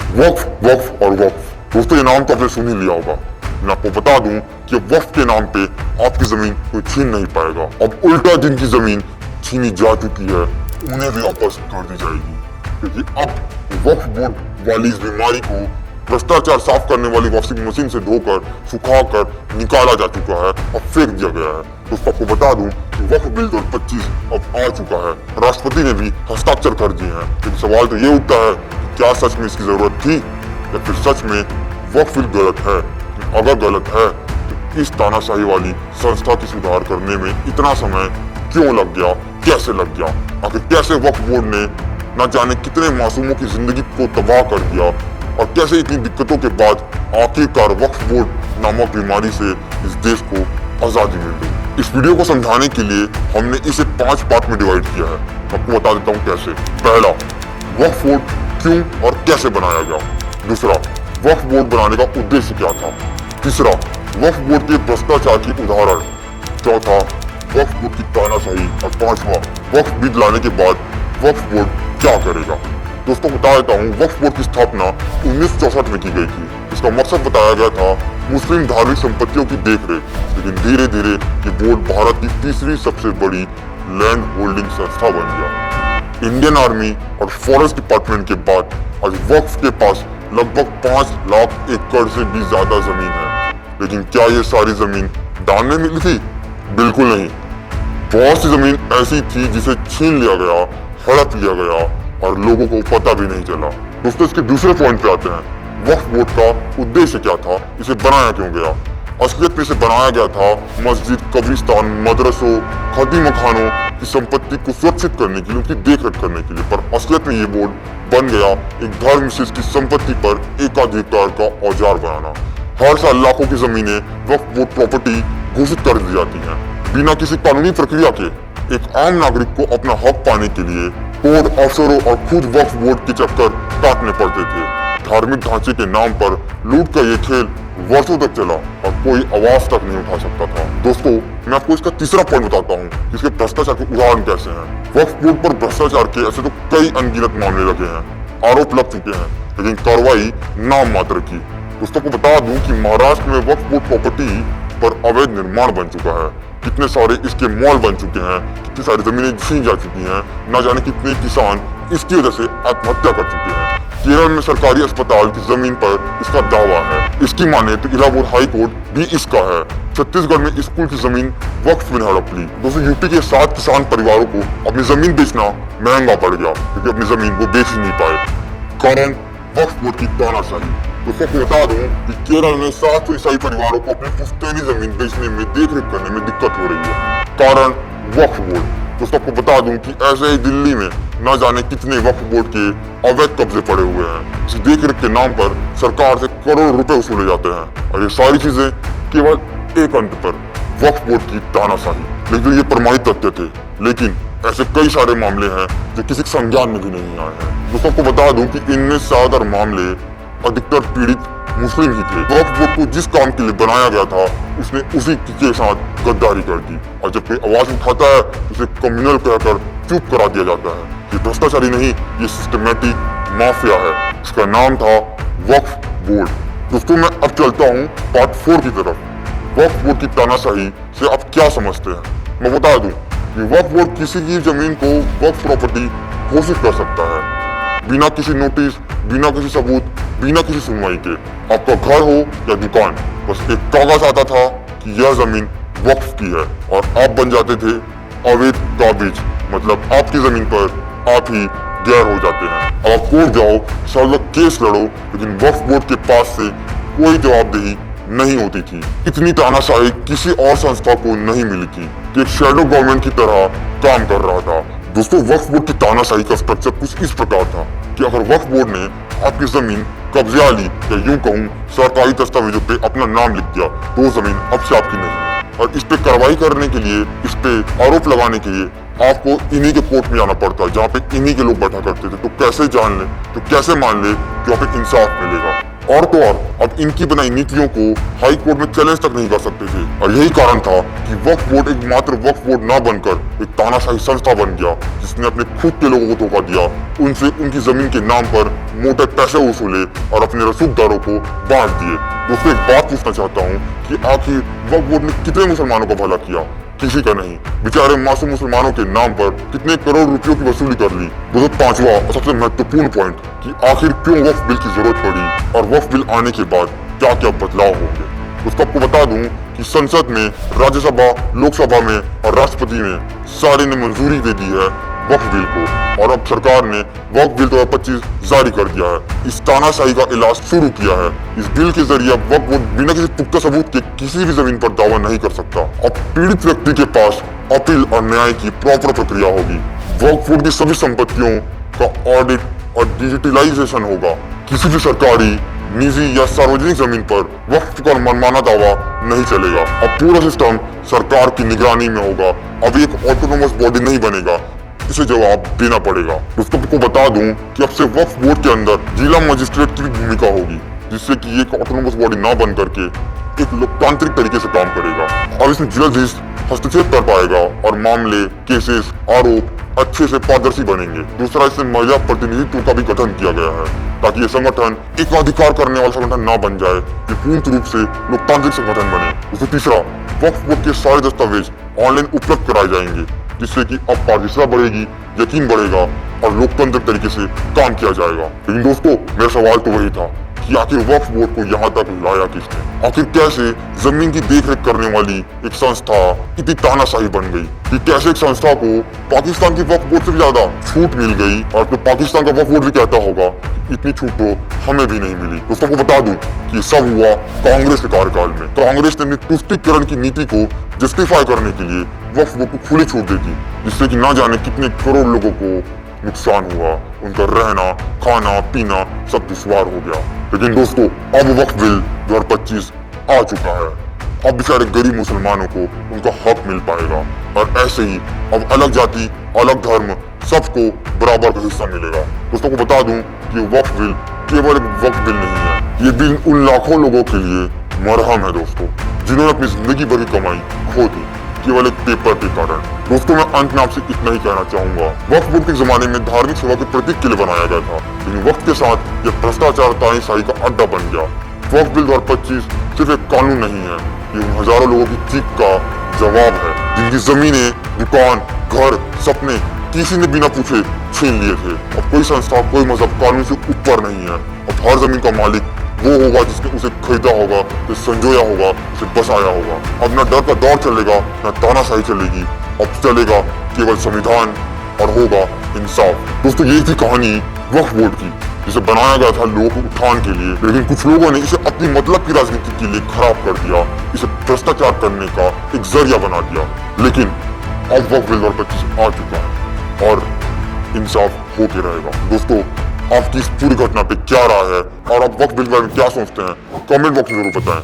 वक्फ वक्फ और वक्फ दोस्तों, ये नाम तो आपने सुन ही लिया होगा। मैं आपको बता दूं कि वक्फ के नाम पे आपकी जमीन कोई छीन नहीं पाएगा। अब उल्टा जिनकी जमीन छीनी जा चुकी है उन्हें भी वापस कर दी जाएगी, क्योंकि अब वक्फ बोर्ड वाली इस बीमारी को भ्रष्टाचार साफ करने वाली वॉशिंग मशीन से धोकर सुखाकर निकाला जा चुका है और फेंक दिया गया है। दोस्तों आपको बता दूं कि वक्फ बिल 2025 अब आ चुका है, राष्ट्रपति ने भी हस्ताक्षर कर दिए हैं। लेकिन सवाल तो ये उठता है कि क्या सच में इसकी जरूरत थी या फिर सच में वक्फ बिल गलत है। अगर गलत है तो इस तानाशाही वाली संस्था की सुधार करने में इतना समय क्यों लग गया, कैसे लग गया? आखिर कैसे वक्फ बोर्ड ने न जाने कितने मासूमों की जिंदगी को तबाह कर दिया और कैसे इतनी दिक्कतों के बाद आखिरकार वक्फ बोर्ड नामक बीमारी से इस देश को आजादी मिल गई। इस वीडियो को समझाने के लिए हमने इसे 5 पार्ट में डिवाइड किया है। आपको बता देता हूँ कैसे। पहला, वक्फ बोर्ड क्यों और कैसे बनाया गया। दूसरा, वक्फ बोर्ड बनाने का उद्देश्य क्या था। तीसरा, वक्फ बोर्ड के भ्रष्टाचार की उदाहरण। चौथा, वक्फ बोर्ड की तानाशाही। और पांचवा, वक्फ बिल लाने के बाद वक्फ बोर्ड क्या करेगा। दोस्तों बता देता हूँ, वक्फ बोर्ड की स्थापना 1964 में की गई थी। इसका मकसद बताया गया था मुस्लिम धार्मिक संपत्तियों की देखरेख। लेकिन धीरे धीरे ये बोर्ड भारत की तीसरी सबसे बड़ी लैंड होल्डिंग संस्था बन गया। इंडियन आर्मी और फॉरेस्ट डिपार्टमेंट के बाद आज वक्फ के पास लगभग 5 लाख एकड़ से भी ज्यादा जमीन है। लेकिन क्या ये सारी जमीन दान में मिली थी? बिल्कुल नहीं। बहुत सी जमीन ऐसी थी जिसे छीन लिया गया, हड़प लिया गया और लोगों को पता भी नहीं चला। दोस्तों इसके दूसरे पॉइंट पे आते हैं। वक्फ बोर्ड का उद्देश्य क्या था, इसे बनाया क्यों गया। असलियत में इसे बनाया गया था मस्जिद, कब्रिस्तान, मदरसों, खदीम खानों की संपत्ति को सुरक्षित करने के लिए, उनकी देखरेख करने के लिए। पर असलियत में ये बोर्ड बन गया एक धर्म विशेष की संपत्ति पर एकाधिकार का औजार बनाना। हर साल लाखों की जमीनें वक्फ बोर्ड प्रॉपर्टी घोषित कर दी जाती हैं बिना किसी कानूनी प्रक्रिया के। एक आम नागरिक को अपना हक पाने के लिए कोर्ट, अफसरों और खुद वक्फ बोर्ड के चक्कर काटने पड़ते थे। धार्मिक ढांचे के नाम पर लूट का ये खेल वर्षों तक चला और कोई आवाज तक नहीं उठा सकता था। दोस्तों मैं आपको इसका तीसरा पॉइंट बताता हूँ, इसके भ्रष्टाचार के उदाहरण कैसे हैं। वक्फ बोर्ड पर भ्रष्टाचार के ऐसे तो कई अनगिनत मामले लगे हैं, आरोप लग चुके हैं, लेकिन कार्रवाई नाम मात्र की। दोस्तों को बता दूं कि महाराष्ट्र में वक्फ बोर्ड प्रॉपर्टी पर अवैध निर्माण बन चुका है। कितने सारे इसके मॉल बन चुके हैं, कितनी सारी जमीनें छीन जा चुकी हैं, न जाने कितने किसान इसकी वजह से आत्महत्या कर चुके हैं। केरल में सरकारी अस्पताल की जमीन पर इसका दावा है। इसकी माने तो इलाहाबाद हाई कोर्ट भी इसका है। छत्तीसगढ़ में स्कूल की जमीन वक्फ में हड़प ली। दोस्तों यूपी के 7 किसान परिवारों को अपनी जमीन बेचना महंगा पड़ गया, क्योंकि अपनी जमीन वो बेच ही नहीं पाए। कारण वक्फ बोर्ड की तानाशाही। दोस्तों को बता दूं कि केरल में 700 ईसाई परिवारों को अपनी पुश्तैनी जमीन बेचने में, देखरेख करने में दिक्कत हो रही है। कारण वक्फ बोर्ड। दोस्तों को बता दूं कि ऐसे ही दिल्ली में न जाने कितने वक्फ बोर्ड के अवैध कब्जे पड़े हुए हैं। इस देखरेख के नाम पर सरकार से करोड़ों रुपए वसूले जाते हैं और ये सारी चीजें केवल एक अंत पर, वक्फ बोर्ड की तानाशाही। लेकिन ये प्रमाणित तथ्य थे। लेकिन ऐसे कई सारे मामले हैं जो किसी संज्ञान में भी नहीं आए हैं। दोस्तों को बता दूं कि इनमें ज्यादातर मामले अधिकतर पीड़ित मुस्लिम ही थे। वक्फ बोर्ड को जिस काम के लिए बनाया गया था उसने उसी के साथ गद्दारी कर दी, और जब कोई आवाज उठाता है उसे कम्युनल कहकर चुप करा दिया जाता है। ये भ्रष्टाचारी नहीं, ये सिस्टमेटिक माफिया है। इसका नाम था वक्फ बोर्ड। दोस्तों मैं अब चलता हूँ पार्ट 4 की तरफ। वक्फ बोर्ड की तानाशाही से आप क्या समझते हैं? मैं बता दूं कि वक्फ बोर्ड किसी की जमीन को वक्फ प्रॉपर्टी घोषित कर सकता है बिना किसी नोटिस, बिना किसी सबूत, बिना किसी सुनवाई के। आपका घर हो या दुकान, बस एक कागज आता था कि यह जमीन वक्फ की है और आप बन जाते थे अवैध काबिज। मतलब आपकी जमीन पर आप ही गैर हो जाते हैं। अब आप कोर्ट जाओ, सालों तक केस लड़ो, लेकिन वक्फ बोर्ड के पास से कोई जवाबदेही नहीं होती थी। इतनी तानाशाही किसी और संस्था को नहीं मिली थी कि एक शैडो गवर्नमेंट की तरह काम कर रहा था। दोस्तों वक्फ बोर्ड की तानाशाही का स्ट्रक्चर कुछ इस प्रकार था कि अगर वक्फ बोर्ड ने आपकी जमीन कब्जा ली या यूं कहूं सरकारी दस्तावेजों पे अपना नाम लिख दिया तो जमीन अब से आपकी नहीं है। और इस पे कार्रवाई करने के लिए, इस पे आरोप लगाने के लिए आपको इन्हीं के कोर्ट में जाना पड़ता है, जहाँ पे इन्हीं के लोग बैठा करते थे। तो कैसे जान ले, तो कैसे मान ले कि वहाँ पे इंसाफ मिलेगा। और तो और अब इनकी बनाई नीतियों को हाई कोर्ट में चैलेंज तक नहीं कर सकते थे। और यही कारण था कि वक्फ बोर्ड एक मात्र वक्फ बोर्ड न बनकर एक तानाशाही संस्था बन गया, जिसने अपने खुद के लोगों को धोखा दिया, उनसे उनकी जमीन के नाम पर मोटे पैसे वसूले और अपने रसूखदारों को बांट दिए। दोस्तों एक बात पूछना चाहता हूँ कि आखिर वक्फ बोर्ड ने कितने मुसलमानों का भला किया? किसी का नहीं। बेचारे मासूम मुसलमानों के नाम पर कितने करोड़ रुपयों की वसूली कर ली। दोस्तों पांचवा और सबसे महत्वपूर्ण पॉइंट कि आखिर क्यों वक्फ बिल की जरूरत पड़ी और वक्फ बिल आने के बाद क्या क्या बदलाव होंगे। उसको आपको बता दूं कि संसद में, राज्यसभा, लोकसभा में और राष्ट्रपति ने सारे ने मंजूरी दे दी है वक्फ बिल को, और अब सरकार ने वक्फ बिल 2025 जारी कर दिया है। इस तानाशाही का इलाज शुरू किया है। इस बिल के जरिए वक्फ बोर्ड बिना किसी पुख्ता सबूत के किसी भी जमीन पर दावा नहीं कर सकता। अब पीड़ित व्यक्ति के पास अपील और न्याय की प्रॉपर प्रक्रिया होगी। वक्फ बोर्ड की सभी संपत्तियों का ऑडिट और डिजिटलाइजेशन होगा। किसी भी सरकारी, निजी या सार्वजनिक जमीन पर वक्फ का मनमाना दावा नहीं चलेगा। अब पूरा सिस्टम सरकार की निगरानी में होगा। अब एक ऑटोनोमस बॉडी नहीं बनेगा, इसे जवाब देना पड़ेगा। दोस्तों आपको बता दूं कि अब से वक्फ बोर्ड के अंदर जिला मजिस्ट्रेट की भूमिका होगी, जिससे कि ये एक ऑटोनोमस बॉडी ना बन करके एक लोकतांत्रिक तरीके से काम करेगा। और इसमें जज हस्तक्षेप कर पाएगा और मामले, केसेस, आरोप अच्छे से पारदर्शी बनेंगे। दूसरा, इसमें महिला प्रतिनिधित्व का भी गठन किया गया है, ताकि ये संगठन एक अधिकार करने वाला संगठन ना बन जाए, ये पूर्ण रूप से लोकतांत्रिक संगठन बने। दोस्तों तीसरा, वक्फ बोर्ड के सारे दस्तावेज ऑनलाइन उपलब्ध कराए जाएंगे, जिससे कि अब पारदर्शिता बढ़ेगी, यकीन बढ़ेगा और लोकतंत्र तरीके से काम किया जाएगा। लेकिन दोस्तों मेरा सवाल तो वही था कि आखिर वक्फ बोर्ड को यहाँ तक लाया किसने? आखिर कैसे जमीन की देखरेख करने वाली एक संस्था इतनी तानाशाही बन गई कि कैसे एक संस्था को पाकिस्तान की वक्फ बोर्ड से भी ज्यादा छूट मिल गई, और तो पाकिस्तान का वक्फ बोर्ड भी कहता होगा इतनी छूट तो हमें भी नहीं मिली। दोस्तों को बता दूं कि सब हुआ कांग्रेस के कार्यकाल में। कांग्रेस ने अपनी तुष्टीकरण की नीति को जस्टिफाई करने के लिए वक्फ बोर्ड को खुली छूट दी थी, जिससे कि ना जाने कितने करोड़ लोगों को नुकसान हुआ, उनका रहना, खाना, पीना सब दुश्वार हो गया। लेकिन दोस्तों अब वक्फ बिल 2025 आ चुका है। अब बेचारे गरीब मुसलमानों को उनका हक मिल पाएगा, और ऐसे ही अब अलग जाति, अलग धर्म सबको बराबर का हिस्सा मिलेगा। दोस्तों को बता दूं कि वक्फ बिल केवल एक वक्फ बिल नहीं है, ये बिल उन लाखों लोगों के लिए मरहम है दोस्तों, जिन्होंने अपनी जिंदगी भर की कमाई खो दी केवल एक पेपर के कारण। दोस्तों मैं अंत में आपसे इतना ही कहना चाहूंगा, वक्फ बोर्ड के जमाने में धार्मिक सेवा के प्रतीक के लिए बनाया गया था, लेकिन वक्त के साथ यह भ्रष्टाचार, तानाशाही का अड्डा बन गया। वक्फ बिल 2025 सिर्फ एक कानून नहीं है, ये उन हजारों लोगों की चीख का जवाब है, जिनकी जमीनें, दुकान, घर, सपने किसी ने बिना पूछे छीन लिए थे। अब कोई संस्था, कोई मजहब कानून से ऊपर नहीं है। अब हर जमीन का मालिक वो होगा जिसने उसे खरीदा होगा, उसे संजोया होगा, उसे बसाया होगा। अब न डर का दौर चलेगा, न तानाशाही चलेगी, अब चलेगा केवल संविधान और होगा इंसाफ। दोस्तों यही थी कहानी वक्फ बोर्ड की, जिसे बनाया गया था लोगों के उत्थान के लिए, लेकिन कुछ लोगों ने इसे अपनी मतलब की राजनीति के लिए खराब कर दिया, इसे भ्रष्टाचार करने का एक जरिया बना दिया। लेकिन अब वक्फ बिल 2025 आ चुका है और इंसाफ होके रहेगा। दोस्तों आपकी इस पूरी घटना पे क्या राय है और आप वक्फ बिल के बारे में क्या सोचते हैं, कमेंट बॉक्स में जरूर बताएं।